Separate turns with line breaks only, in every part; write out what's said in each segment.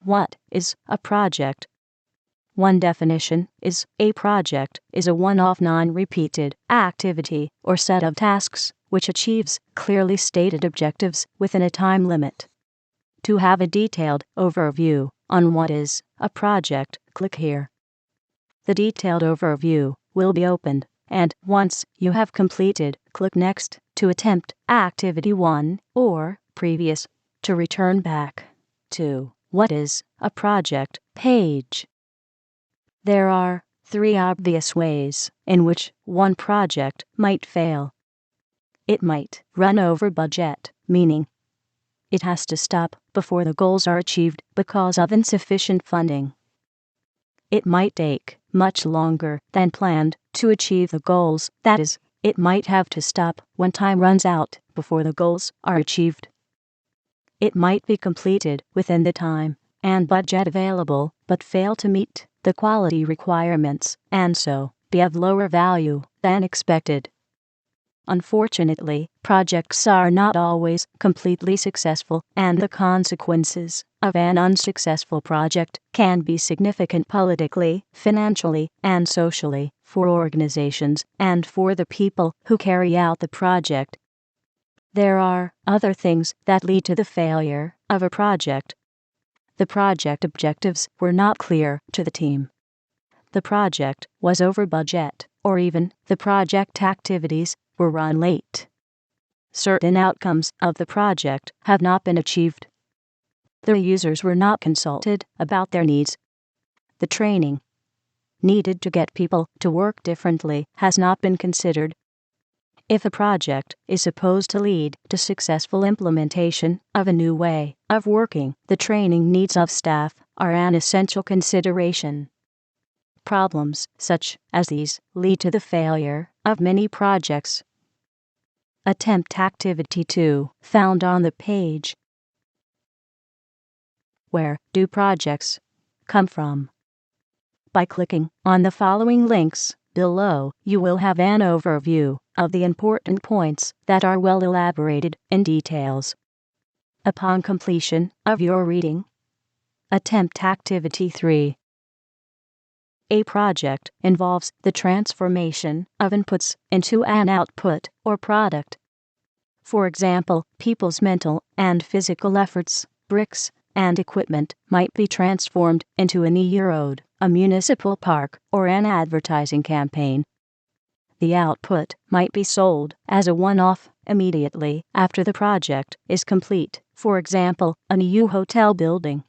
What is a project? One definition is a project is a one-off non-repeated activity or set of tasks which achieves clearly stated objectives within a time limit. To have a detailed overview on what is a project, click here. The detailed overview will be opened, and once you have completed, click Next to attempt Activity 1 or Previous to return back to What is a project page. There are 3 obvious ways in which one project might fail. It might run over budget, meaning it has to stop before the goals are achieved because of insufficient funding. It might take much longer than planned to achieve the goals, that is, it might have to stop when time runs out before the goals are achieved. It might be completed within the time and budget available but fail to meet the quality requirements and so be of lower value than expected. Unfortunately, projects are not always completely successful, and the consequences of an unsuccessful project can be significant politically, financially, and socially for organizations and for the people who carry out the project. There are other things that lead to the failure of a project. The project objectives were not clear to the team. The project was over budget, or even the project activities were run late. Certain outcomes of the project have not been achieved. The users were not consulted about their needs. The training needed to get people to work differently has not been considered. If a project is supposed to lead to successful implementation of a new way of working, the training needs of staff are an essential consideration. Problems such as these lead to the failure of many projects. Attempt Activity 2, found on the page. Where do projects come from? By clicking on the following links below, you will have an overview of the important points that are well elaborated in details. Upon completion of your reading, attempt Activity 3. A project involves the transformation of inputs into an output or product. For example, people's mental and physical efforts, bricks, and equipment might be transformed into a new road, a municipal park, or an advertising campaign. The output might be sold as a one-off immediately after the project is complete, for example, a new hotel building,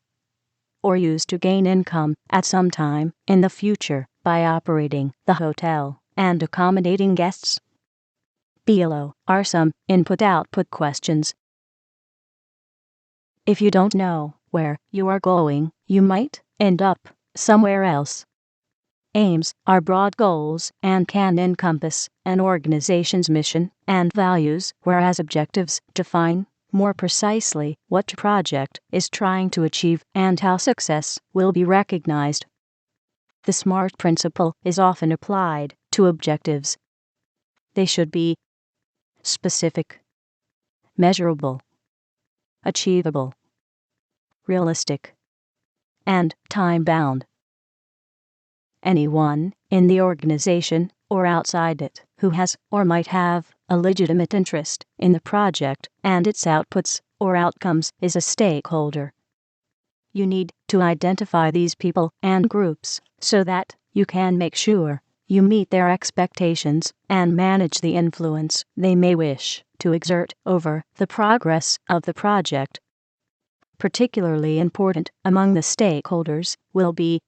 or used to gain income at some time in the future by operating the hotel and accommodating guests. Below are some input-output questions. If you don't know where you are going, you might end up somewhere else. Aims are broad goals and can encompass an organization's mission and values, whereas objectives define more precisely what the project is trying to achieve and how success will be recognized. The SMART principle is often applied to objectives. They should be specific, measurable, achievable, realistic, and time-bound. Anyone in the organization or outside it who has or might have a legitimate interest in the project and its outputs or outcomes is a stakeholder. You need to identify these people and groups so that you can make sure you meet their expectations and manage the influence they may wish to exert over the progress of the project. Particularly important among the stakeholders will be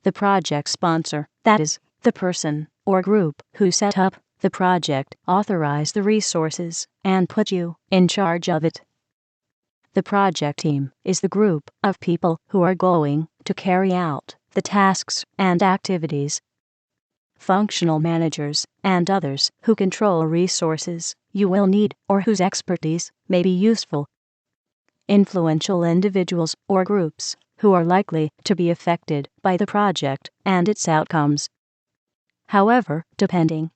the project sponsor, that is, the person or group who set up the project, authorize the resources, and put you in charge of it. The project team is the group of people who are going to carry out the tasks and activities. Functional managers and others who control resources you will need or whose expertise may be useful. Influential individuals or groups who are likely to be affected by the project and its outcomes. However, depending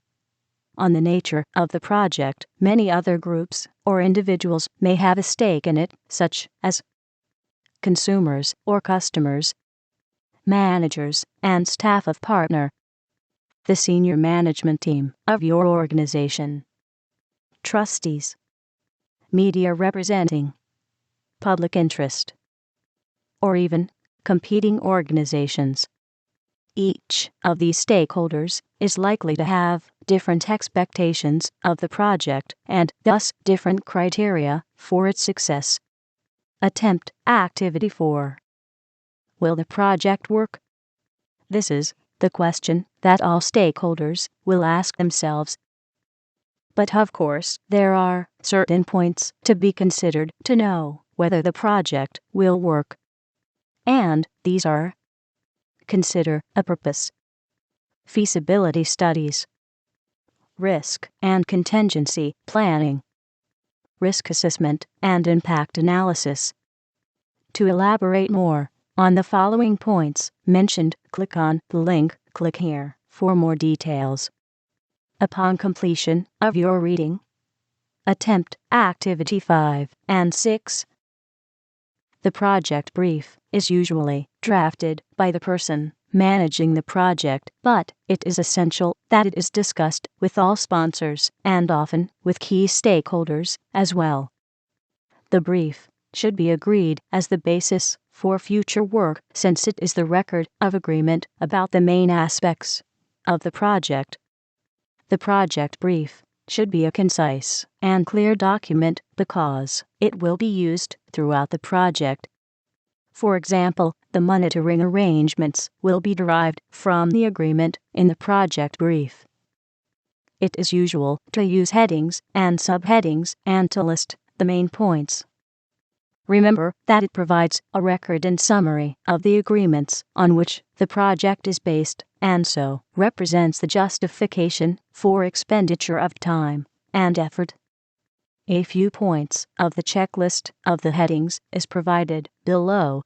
on the nature of the project, many other groups or individuals may have a stake in it, such as consumers or customers, managers and staff of partner, the senior management team of your organization, trustees, media representing public interest, or even competing organizations. Each of these stakeholders is likely to have different expectations of the project and thus different criteria for its success. Attempt Activity 4. Will the project work? This is the question that all stakeholders will ask themselves. But of course, there are certain points to be considered to know whether the project will work. And these are: consider a purpose, feasibility studies, risk and contingency planning, risk assessment and impact analysis. To elaborate more on the following points mentioned, click on the link, click here for more details. Upon completion of your reading, attempt Activity 5 and 6. The project brief is usually drafted by the person managing the project, but it is essential that it is discussed with all sponsors and often with key stakeholders as well. The brief should be agreed as the basis for future work, since it is the record of agreement about the main aspects of the project. The project brief should be a concise and clear document because it will be used throughout the project. For example, the monitoring arrangements will be derived from the agreement in the project brief. It is usual to use headings and subheadings and to list the main points. Remember that it provides a record and summary of the agreements on which the project is based, and so represents the justification for expenditure of time and effort. A few points of the checklist of the headings is provided below.